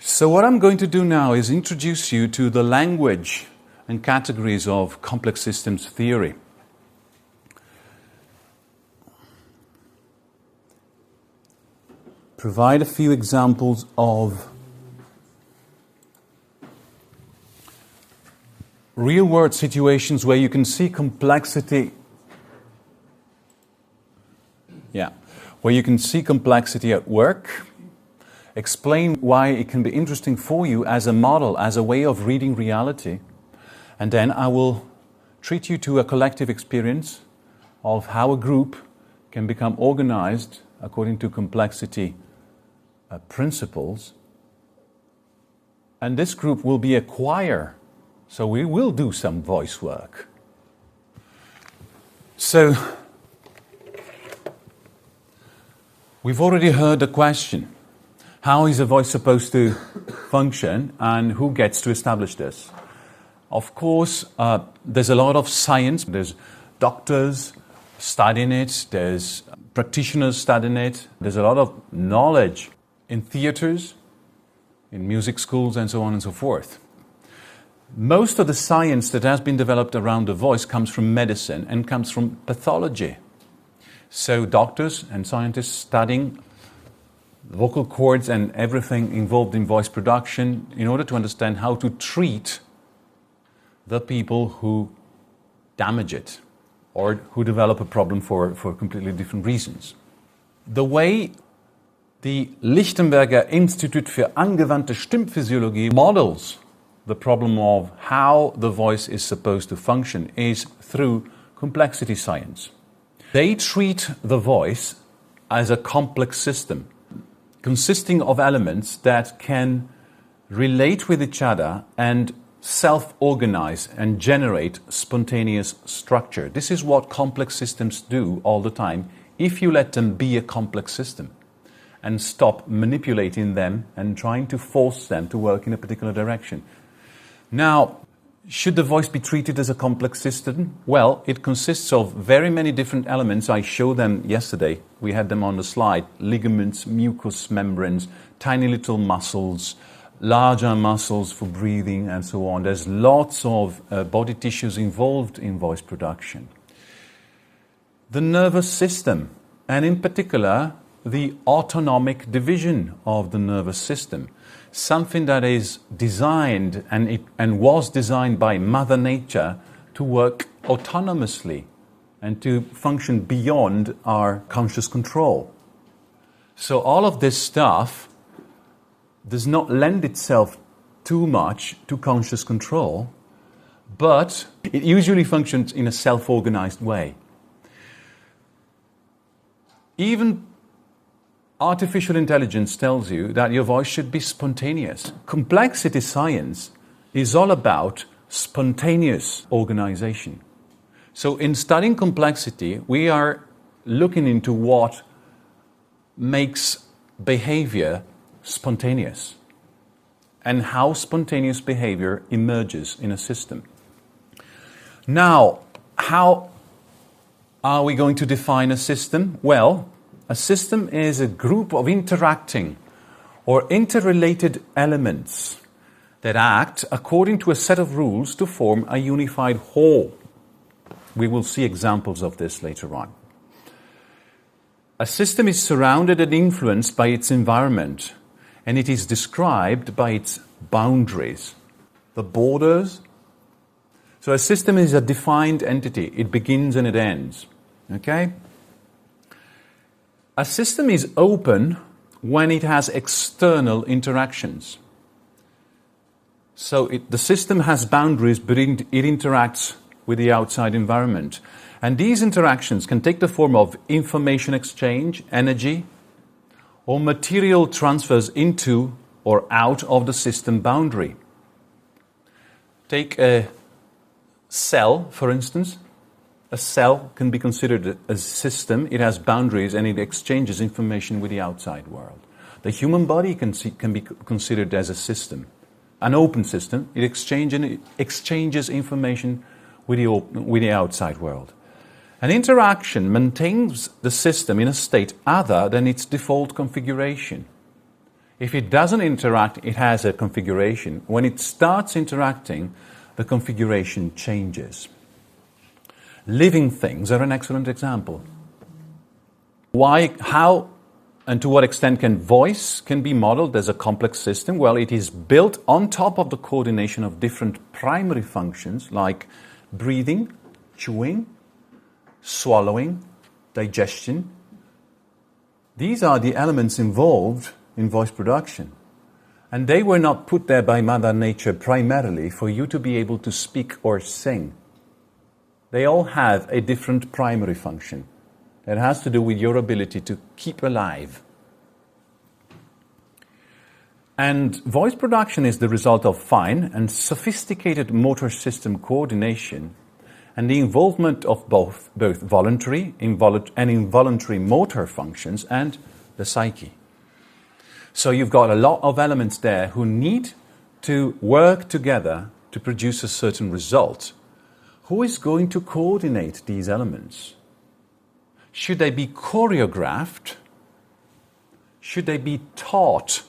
So what I'm going to do now is introduce you to the language and categories of complex systems theory. Provide a few examples of real-world situations where you can see complexity. Where you can see complexity at work. Explain why it can be interesting for you as a model, as a way of reading reality. And then I will treat you to a collective experience of how a group can become organized according to complexity principles. And this group will be a choir, so we will do some voice work. So, we've already heard the question. How is a voice supposed to function, and who gets to establish this? Of course, there's a lot of science. There's doctors studying it. There's practitioners studying it. There's a lot of knowledge in theaters, in music schools, and so on and so forth. Most of the science that has been developed around the voice comes from medicine and comes from pathology. So doctors and scientists studying vocal cords and everything involved in voice production in order to understand how to treat the people who damage it or who develop a problem for completely different reasons. The way the Lichtenberger Institute für angewandte Stimmphysiologie models the problem of how the voice is supposed to function is through complexity science. They treat the voice as a complex system consisting of elements that can relate with each other and self-organize and generate spontaneous structure. This is what complex systems do all the time if you let them be a complex system and stop manipulating them and trying to force them to work in a particular direction. Now, should the voice be treated as a complex system? Well, it consists of very many different elements. I showed them yesterday. We had them on the slide. Ligaments, mucous membranes, tiny little muscles, larger muscles for breathing, and so on. There's lots of body tissues involved in voice production. The nervous system, and in particular, the autonomic division of the nervous system. Something that is designed and was designed by Mother Nature to work autonomously and to function beyond our conscious control. So all of this stuff does not lend itself too much to conscious control, but it usually functions in a self-organized way. Even artificial intelligence tells you that your voice should be spontaneous. Complexity science is all about spontaneous organization. So in studying complexity, we are looking into what makes behavior spontaneous and how spontaneous behavior emerges in a system. Now, how are we going to define a system? Well, a system is a group of interacting or interrelated elements that act according to a set of rules to form a unified whole. We will see examples of this later on. A system is surrounded and influenced by its environment, and it is described by its boundaries, the borders. So a system is a defined entity. It begins and it ends. Okay? A system is open when it has external interactions. So the system has boundaries, but it interacts with the outside environment. And these interactions can take the form of information exchange, energy, or material transfers into or out of the system boundary. Take a cell, for instance. A cell can be considered a system. It has boundaries and it exchanges information with the outside world. The human body can be considered as a system, an open system. It exchanges information with the outside world. An interaction maintains the system in a state other than its default configuration. If it doesn't interact, it has a configuration. When it starts interacting, the configuration changes. Living things are an excellent example. Why, how, and to what extent can voice be modeled as a complex system? Well, it is built on top of the coordination of different primary functions like breathing, chewing, swallowing, digestion. These are the elements involved in voice production. And they were not put there by Mother Nature primarily for you to be able to speak or sing. They all have a different primary function. It has to do with your ability to keep alive. And voice production is the result of fine and sophisticated motor system coordination and the involvement of both voluntary and involuntary motor functions and the psyche. So you've got a lot of elements there who need to work together to produce a certain result. Who is going to coordinate these elements? Should they be choreographed? Should they be taught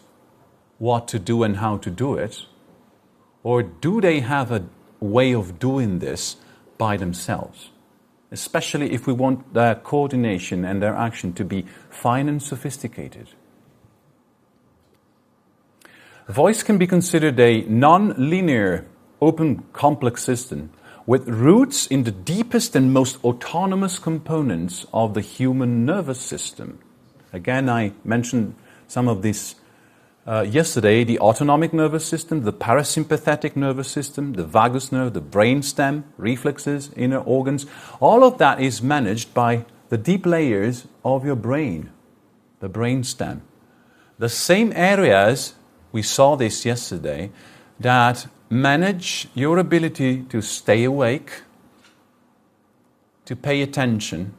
what to do and how to do it? Or do they have a way of doing this by themselves? Especially if we want their coordination and their action to be fine and sophisticated. Voice can be considered a non-linear, open, complex system with roots in the deepest and most autonomous components of the human nervous system. Again, I mentioned some of this yesterday, the autonomic nervous system, the parasympathetic nervous system, the vagus nerve, the brainstem, reflexes, inner organs. All of that is managed by the deep layers of your brain, the brainstem. The same areas, we saw this yesterday, that manage your ability to stay awake, to pay attention,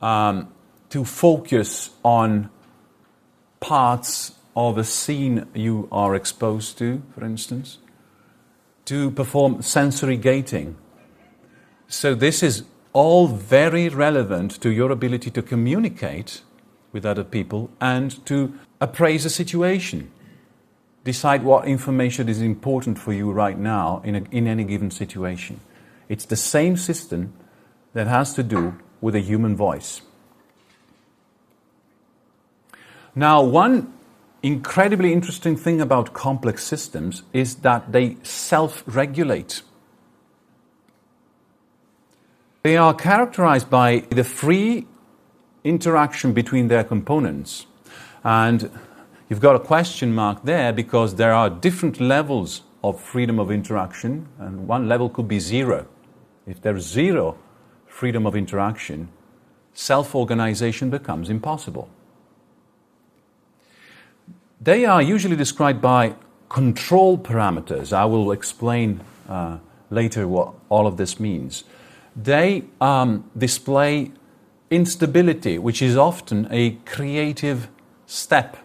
to focus on parts of a scene you are exposed to, for instance, to perform sensory gating. So this is all very relevant to your ability to communicate with other people and to appraise a situation. Decide what information is important for you right now in any given situation. It's the same system that has to do with a human voice. Now, one incredibly interesting thing about complex systems is that they self-regulate. They are characterized by the free interaction between their components. And you've got a question mark there because there are different levels of freedom of interaction, and one level could be zero. If there's zero freedom of interaction, self-organization becomes impossible. They are usually described by control parameters. I will explain later what all of this means. They display instability, which is often a creative step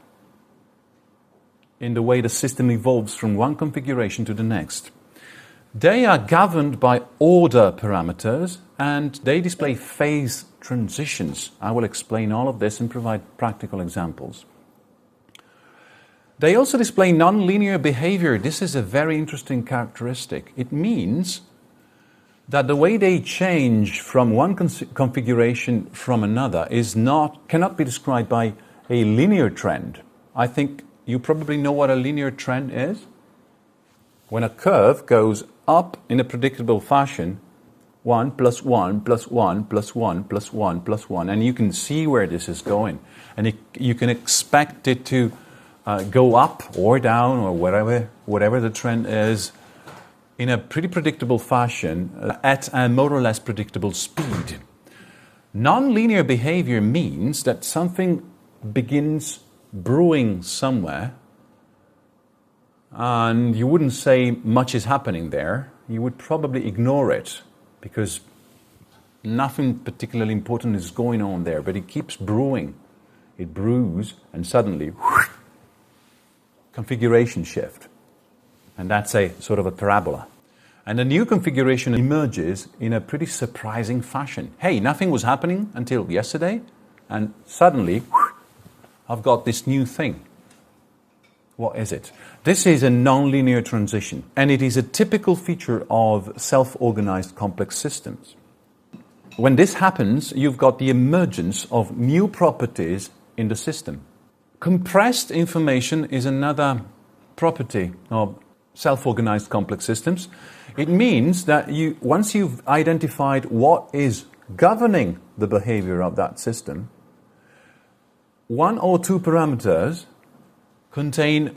in the way the system evolves from one configuration to the next. They are governed by order parameters and they display phase transitions. I will explain all of this and provide practical examples. They also display nonlinear behavior. This is a very interesting characteristic. It means that the way they change from one configuration from another cannot be described by a linear trend. I think you probably know what a linear trend is. When a curve goes up in a predictable fashion, 1 plus 1 plus 1 plus 1 plus 1 plus 1, and you can see where this is going. And you can expect it to go up or down or whatever the trend is in a pretty predictable fashion at a more or less predictable speed. Non-linear behavior means that something begins brewing somewhere and you wouldn't say much is happening there. You would probably ignore it because nothing particularly important is going on there, but it keeps brewing. It brews and suddenly whoosh, configuration shift. And that's a sort of a parabola. And a new configuration emerges in a pretty surprising fashion. Hey, nothing was happening until yesterday, and suddenly, I've got this new thing. What is it? This is a nonlinear transition, and it is a typical feature of self-organized complex systems. When this happens, you've got the emergence of new properties in the system. Compressed information is another property of self-organized complex systems. It means that once you've identified what is governing the behavior of that system, one or two parameters contain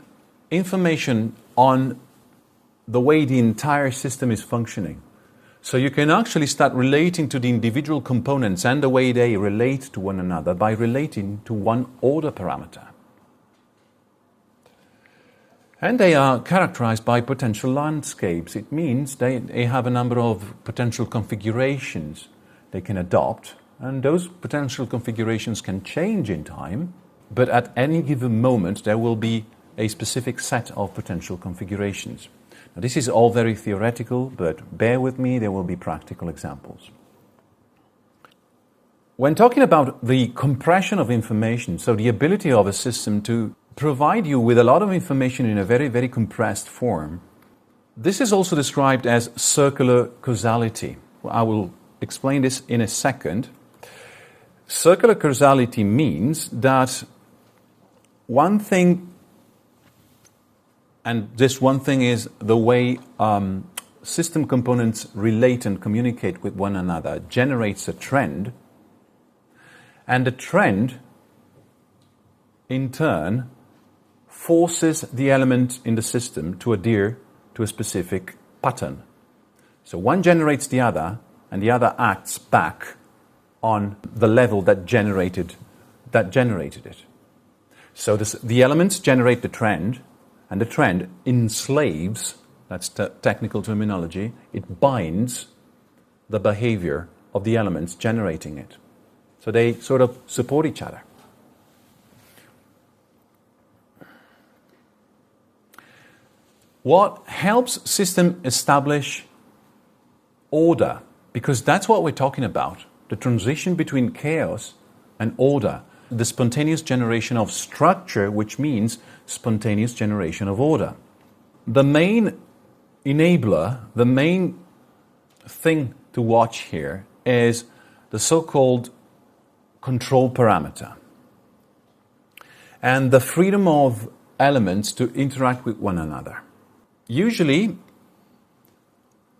information on the way the entire system is functioning. So you can actually start relating to the individual components and the way they relate to one another by relating to one order parameter. And they are characterized by potential landscapes. It means they have a number of potential configurations they can adopt, and those potential configurations can change in time, but at any given moment there will be a specific set of potential configurations. Now, this is all very theoretical, but bear with me, there will be practical examples. When talking about the compression of information, so the ability of a system to provide you with a lot of information in a very, very compressed form, this is also described as circular causality. I will explain this in a second. Circular causality means that one thing, and this one thing is the way system components relate and communicate with one another, generates a trend, and the trend, in turn, forces the element in the system to adhere to a specific pattern. So one generates the other, and the other acts back on the level that generated it. So the elements generate the trend, and the trend enslaves, that's the technical terminology, it binds the behavior of the elements generating it. So they sort of support each other. What helps system establish order, because that's what we're talking about, the transition between chaos and order, the spontaneous generation of structure, which means spontaneous generation of order. The main enabler, the main thing to watch here is the so-called control parameter and the freedom of elements to interact with one another. Usually,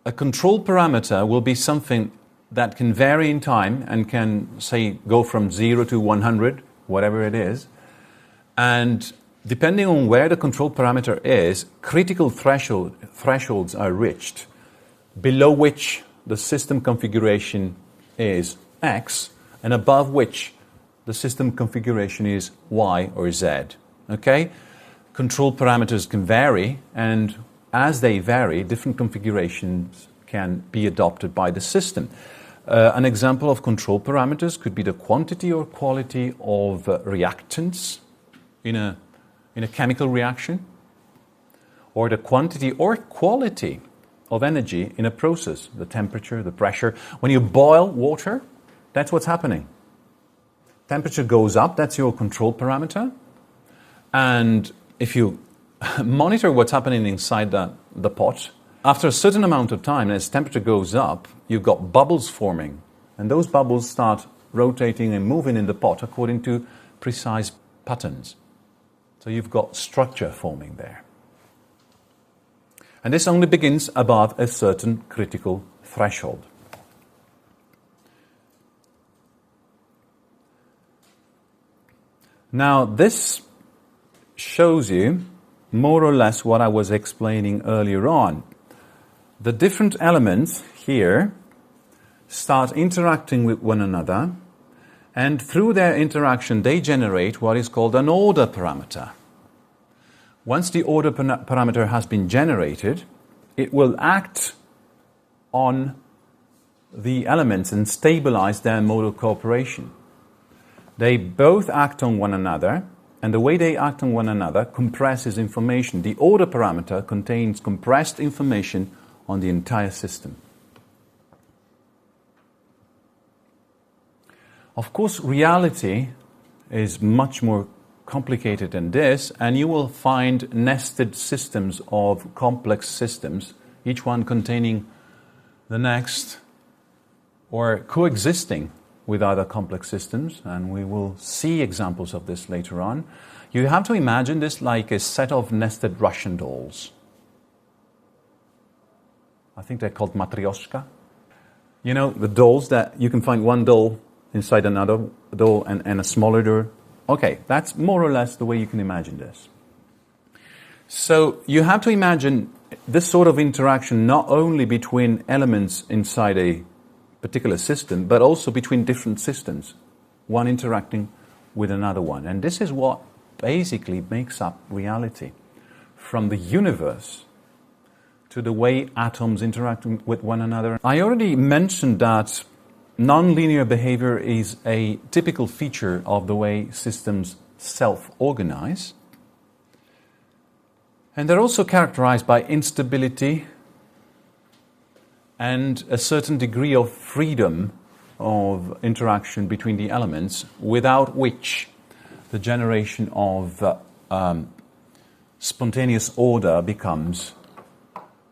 a control parameter will be something that can vary in time and can, say, go from 0 to 100, whatever it is. And depending on where the control parameter is, critical thresholds are reached, below which the system configuration is X, and above which the system configuration is Y or Z. Okay? Control parameters can vary, and as they vary, different configurations can be adopted by the system. An example of control parameters could be the quantity or quality of reactants in a chemical reaction, or the quantity or quality of energy in a process, the temperature, the pressure. When you boil water, that's what's happening. Temperature goes up, that's your control parameter. And if you monitor what's happening inside the pot, after a certain amount of time, as temperature goes up, you've got bubbles forming. And those bubbles start rotating and moving in the pot according to precise patterns. So you've got structure forming there. And this only begins above a certain critical threshold. Now, this shows you more or less what I was explaining earlier on. The different elements here start interacting with one another, and through their interaction they generate what is called an order parameter. Once the order parameter has been generated, it will act on the elements and stabilize their mode of cooperation. They both act on one another, and the way they act on one another compresses information. The order parameter contains compressed information on the entire system. Of course, reality is much more complicated than this, and you will find nested systems of complex systems, each one containing the next or coexisting with other complex systems, and we will see examples of this later on. You have to imagine this like a set of nested Russian dolls. I think they're called matryoshka. You know, the dolls that you can find one doll inside another doll and a smaller door. Okay, that's more or less the way you can imagine this. So you have to imagine this sort of interaction not only between elements inside a particular system, but also between different systems, one interacting with another one. And this is what basically makes up reality, from the universe to the way atoms interact with one another. I already mentioned that nonlinear behavior is a typical feature of the way systems self-organize. And they're also characterized by instability and a certain degree of freedom of interaction between the elements, without which the generation of spontaneous order becomes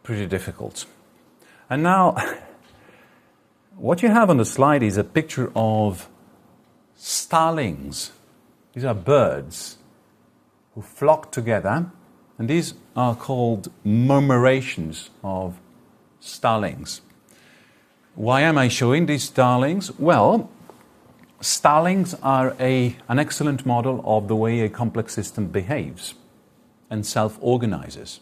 pretty difficult. And now, what you have on the slide is a picture of starlings. These are birds who flock together, and these are called murmurations of starlings. Why am I showing these starlings? Well, starlings are an excellent model of the way a complex system behaves and self-organizes.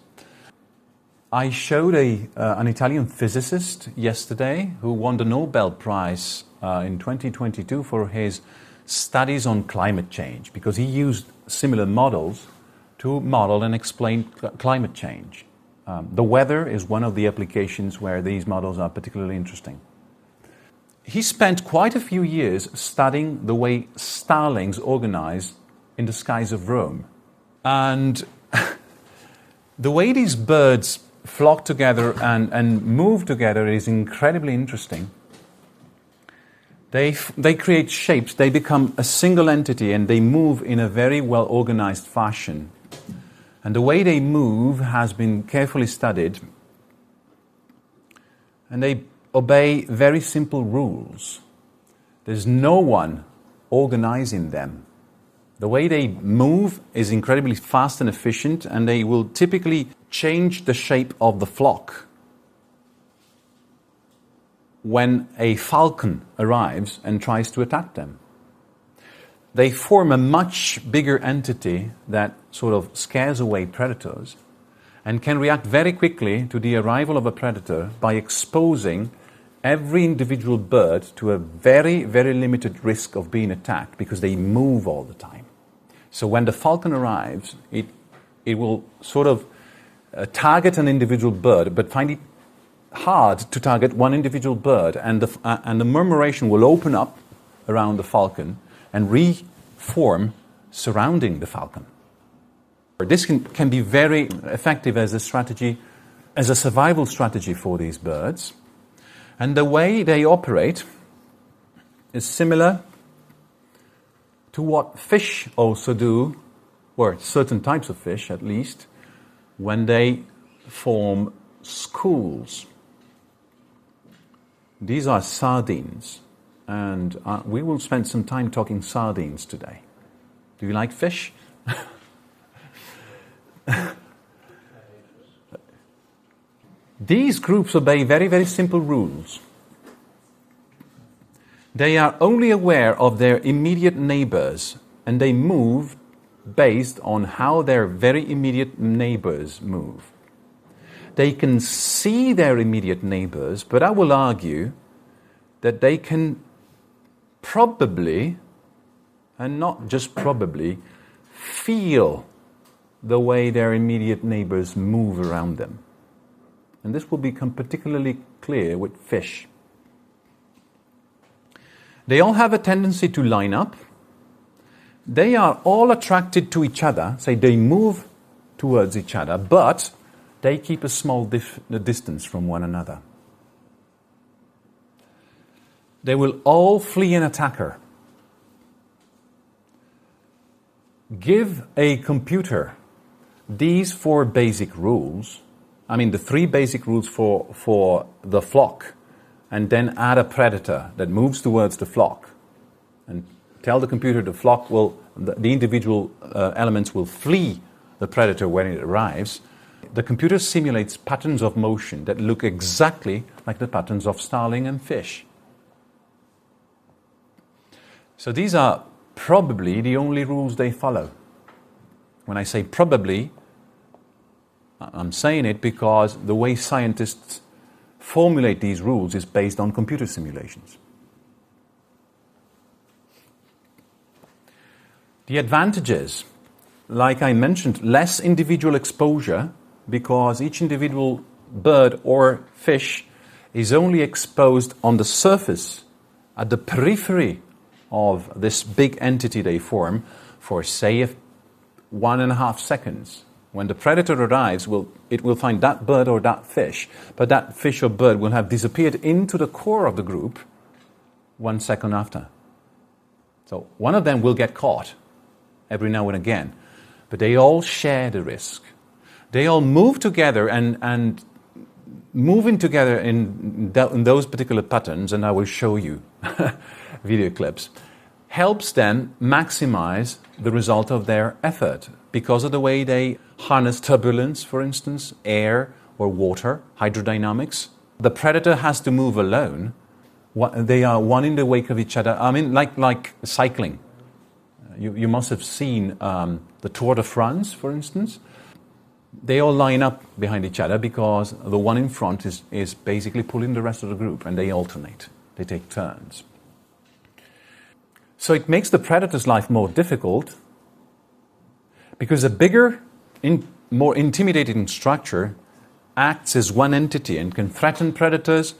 I showed an Italian physicist yesterday who won the Nobel Prize in 2022 for his studies on climate change, because he used similar models to model and explain climate change. The weather is one of the applications where these models are particularly interesting. He spent quite a few years studying the way starlings organize in the skies of Rome. And the way these birds flock together and move together is incredibly interesting. They create shapes, they become a single entity, and they move in a very well-organized fashion. And the way they move has been carefully studied, and they obey very simple rules. There's no one organizing them. The way they move is incredibly fast and efficient, and they will typically change the shape of the flock when a falcon arrives and tries to attack them. They form a much bigger entity that sort of scares away predators and can react very quickly to the arrival of a predator by exposing every individual bird to a very, very limited risk of being attacked, because they move all the time. So when the falcon arrives, it will sort of target an individual bird, but find it hard to target one individual bird, and the murmuration will open up around the falcon and reform surrounding the falcon. This can be very effective as a strategy, as a survival strategy for these birds. And the way they operate is similar to what fish also do, or certain types of fish at least, when they form schools. These are sardines, and we will spend some time talking sardines today. Do you like fish? These groups obey very, very simple rules. They are only aware of their immediate neighbors, and they move based on how their very immediate neighbors move. They can see their immediate neighbors, but I will argue that they can probably, and not just probably, feel the way their immediate neighbors move around them. And this will become particularly clear with fish. They all have a tendency to line up. They are all attracted to each other, say they move towards each other, but they keep a small distance from one another. They will all flee an attacker. Give a computer these 4 basic rules, the 3 basic rules for the flock, and then add a predator that moves towards the flock, and tell the computer the individual elements will flee the predator when it arrives. The computer simulates patterns of motion that look exactly like the patterns of starling and fish. So these are probably the only rules they follow. When I say probably, I'm saying it because the way scientists formulate these rules is based on computer simulations. The advantages, like I mentioned, less individual exposure, because each individual bird or fish is only exposed on the surface, at the periphery of this big entity they form, for say 1.5 seconds. When the predator arrives, it will find that bird or that fish, but that fish or bird will have disappeared into the core of the group 1 second after. So one of them will get caught every now and again, but they all share the risk. They all move together, and moving together in those particular patterns, and I will show you video clips, helps them maximize the result of their effort because of the way they harness turbulence, for instance, air or water, hydrodynamics. The predator has to move alone. They are one in the wake of each other. Like cycling. You must have seen the Tour de France, for instance. They all line up behind each other because the one in front is basically pulling the rest of the group, and they alternate. They take turns. So it makes the predator's life more difficult because a bigger, more intimidating structure acts as one entity and can threaten predators,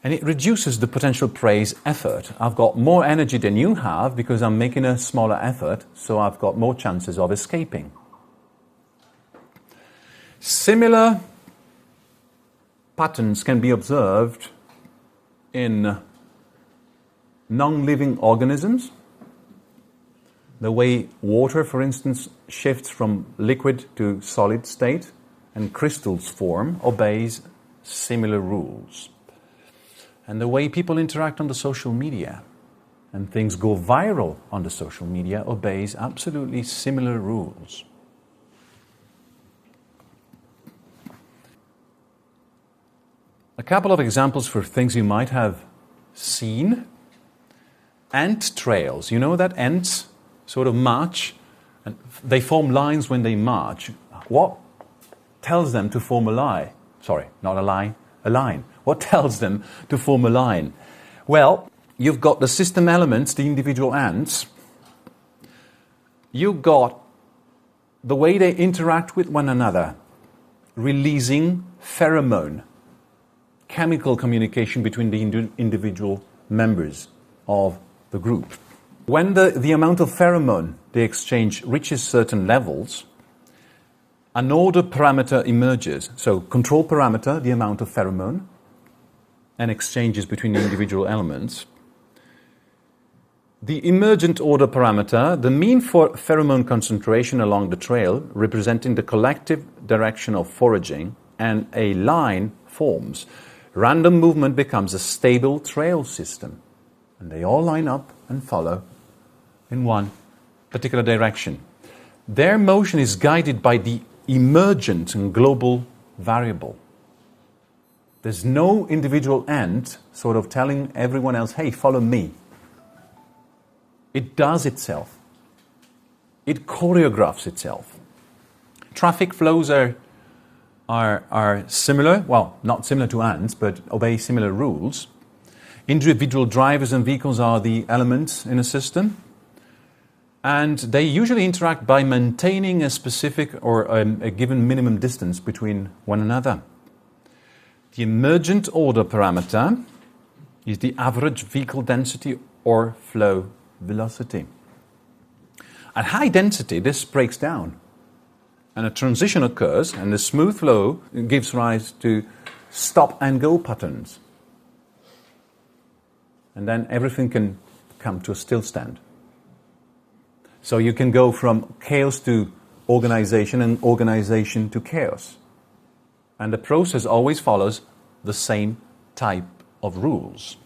and it reduces the potential prey's effort. I've got more energy than you have because I'm making a smaller effort, so I've got more chances of escaping. Similar patterns can be observed in non-living organisms. The way water, for instance, shifts from liquid to solid state and crystals form obeys similar rules. And the way people interact on the social media and things go viral on the social media obeys absolutely similar rules. A couple of examples for things you might have seen. Ant trails. You know that ants sort of march, and they form lines when they march. What tells them to form a line? Sorry, not a line, a line. What tells them to form a line? Well, you've got the system elements, the individual ants. You've got the way they interact with one another, releasing pheromone, chemical communication between the individual members of the group. When the amount of pheromone they exchange reaches certain levels, an order parameter emerges. So control parameter, the amount of pheromone, and exchanges between the individual elements. The emergent order parameter, the mean for pheromone concentration along the trail, representing the collective direction of foraging, and a line forms. Random movement becomes a stable trail system, and they all line up and follow in one particular direction. Their motion is guided by the emergent and global variable. There's no individual ant sort of telling everyone else, hey, follow me. It does itself. It choreographs itself. Traffic flows are similar, well, not similar to ants, but obey similar rules. Individual drivers and vehicles are the elements in a system, and they usually interact by maintaining a specific or a given minimum distance between one another. The emergent order parameter is the average vehicle density or flow velocity. At high density, this breaks down, and a transition occurs, and the smooth flow gives rise to stop-and-go patterns. And then everything can come to a still stand. So you can go from chaos to organization and organization to chaos. And the process always follows the same type of rules.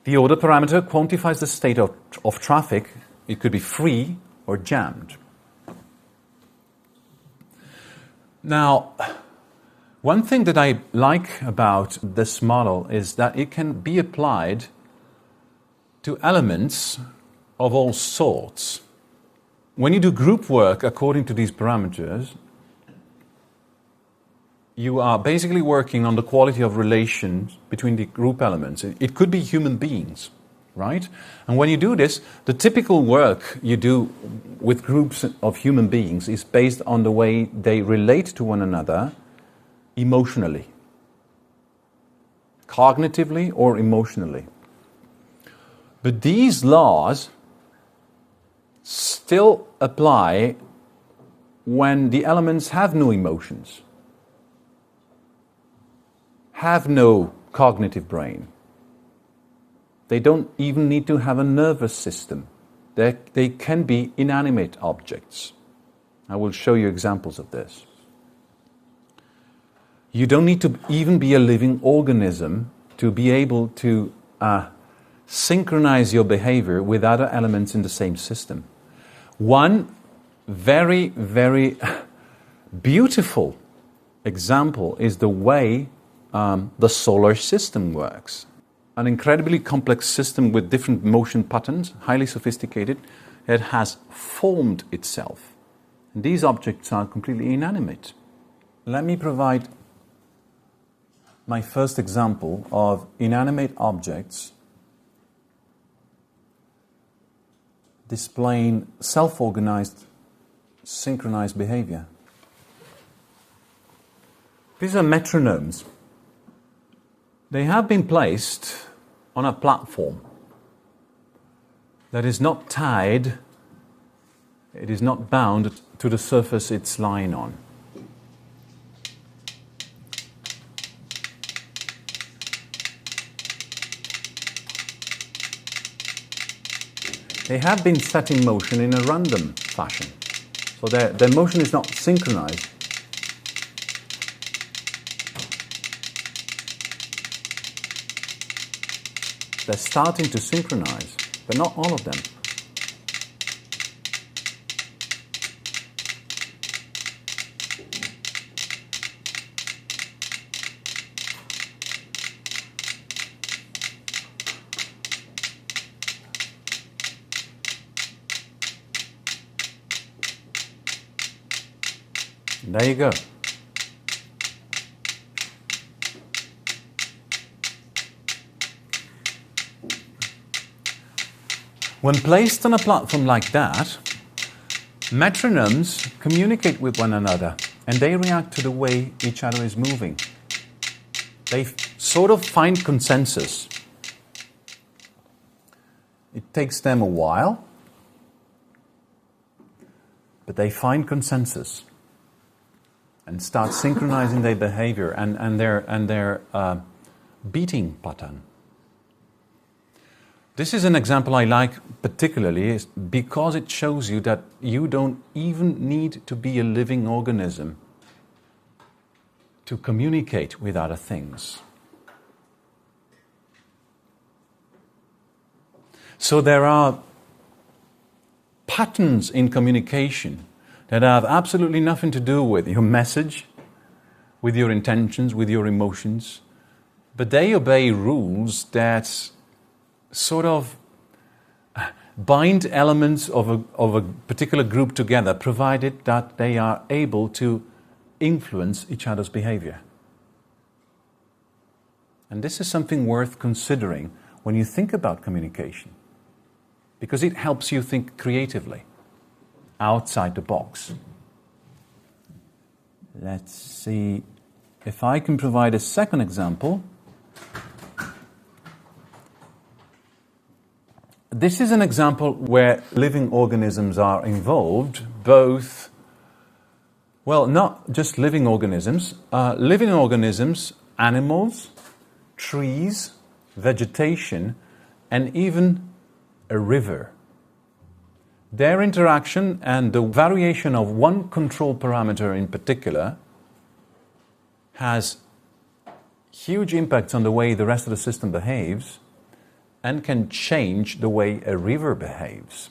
The order parameter quantifies the state of traffic. It could be free or jammed. Now, one thing that I like about this model is that it can be applied to elements of all sorts. When you do group work according to these parameters, you are basically working on the quality of relations between the group elements. It could be human beings, right? And when you do this, the typical work you do with groups of human beings is based on the way they relate to one another emotionally, cognitively or emotionally. But these laws still apply when the elements have no emotions, have no cognitive brain. They don't even need to have a nervous system. They can be inanimate objects. I will show you examples of this. You don't need to even be a living organism to be able to synchronize your behavior with other elements in the same system. One very, very beautiful example is the way the solar system works. An incredibly complex system with different motion patterns, highly sophisticated, it has formed itself. And these objects are completely inanimate. Let me provide my first example of inanimate objects displaying self-organized, synchronized behavior. These are metronomes. They have been placed on a platform that is not tied, it is not bound to the surface it's lying on. They have been set in motion in a random fashion. So their motion is not synchronized. They're starting to synchronize, but not all of them. There you go. When placed on a platform like that, metronomes communicate with one another and they react to the way each other is moving. They sort of find consensus. It takes them a while, but they find consensus and start synchronizing their behavior and their beating pattern. This is an example I like particularly because it shows you that you don't even need to be a living organism to communicate with other things. So there are patterns in communication that have absolutely nothing to do with your message, with your intentions, with your emotions, but they obey rules that sort of bind elements of a particular group together, provided that they are able to influence each other's behavior. And this is something worth considering when you think about communication, because it helps you think creatively, outside the box. Let's see if I can provide a second example. This is an example where living organisms are involved, both, well, not just living organisms, animals, trees, vegetation, and even a river. Their interaction and the variation of one control parameter in particular has huge impacts on the way the rest of the system behaves and can change the way a river behaves.